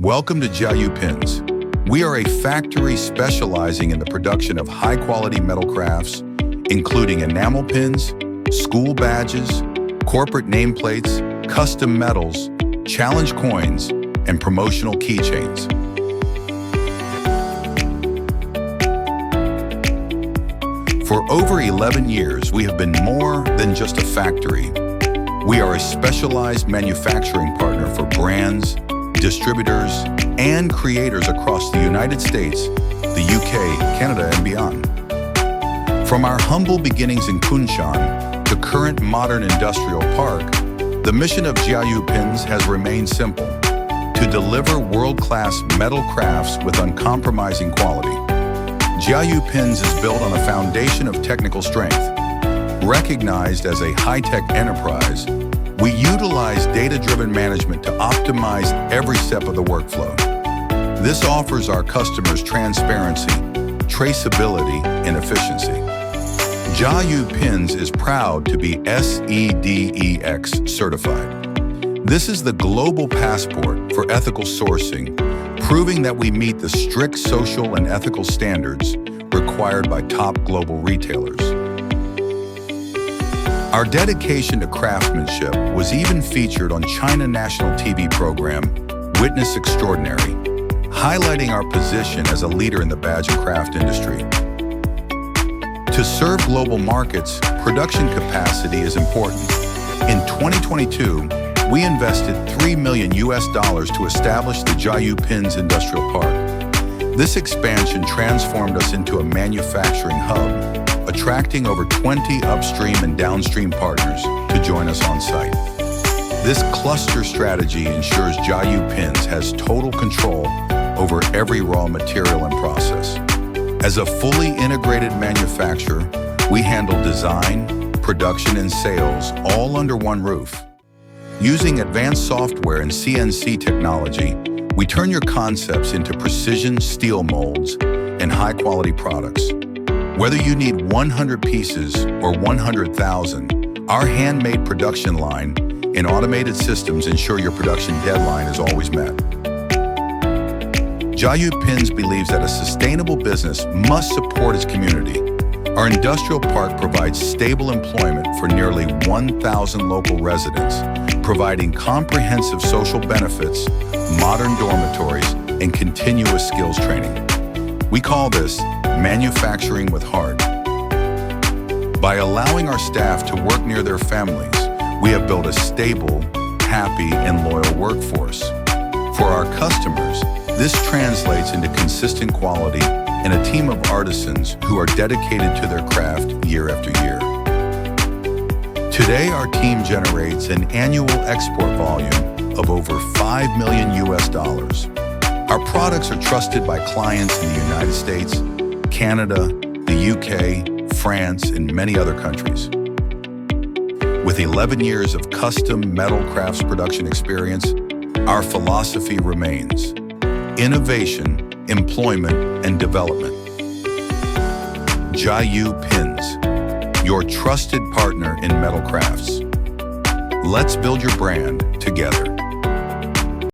Welcome to Jiayue Pins. We are a factory specializing in the production of high-quality metal crafts, including enamel pins, school badges, corporate nameplates, custom medals, challenge coins, and promotional keychains. For over 11 years, we have been more than just a factory. We are a specialized manufacturing partner for brands, distributors, and creators across the United States, the UK, Canada, and beyond. From our humble beginnings in Kunshan to current modern industrial park, the mission of Jiayue Pins has remained simple: to deliver world-class metal crafts with uncompromising quality. Jiayue Pins is built on a foundation of technical strength. Recognized as a high-tech enterprise, we utilize data-driven management to optimize every step of the workflow. This offers our customers transparency, traceability, and efficiency. Jiayue Pins is proud to be SEDEX certified. This is the global passport for ethical sourcing, proving that we meet the strict social and ethical standards required by top global retailers. Our dedication to craftsmanship was even featured on China national TV program, Witness Extraordinary, highlighting our position as a leader in the badge and craft industry. To serve global markets, production capacity is important. In 2022, we invested $3 million to establish the Jiayue Pins Industrial Park. This expansion transformed us into a manufacturing hub, attracting over 20 upstream and downstream partners to join us on site. This cluster strategy ensures Jiayue Pins has total control over every raw material and process. As a fully integrated manufacturer, we handle design, production, and sales all under one roof. Using advanced software and CNC technology, we turn your concepts into precision steel molds and high-quality products. Whether you need 100 pieces or 100,000, our handmade production line and automated systems ensure your production deadline is always met. Jiayue Pins believes that a sustainable business must support its community. Our industrial park provides stable employment for nearly 1,000 local residents, providing comprehensive social benefits, modern dormitories, and continuous skills training. We call this manufacturing with heart. By allowing our staff to work near their families, we have built a stable, happy, and loyal workforce. For our customers, this translates into consistent quality and a team of artisans who are dedicated to their craft year after year. Today, our team generates an annual export volume of over $5 million. Our products are trusted by clients in the United States, Canada, the UK, France, and many other countries. With 11 years of custom metal crafts production experience, our philosophy remains: innovation, employment, and development. Jiayue Pins, your trusted partner in metal crafts. Let's build your brand together.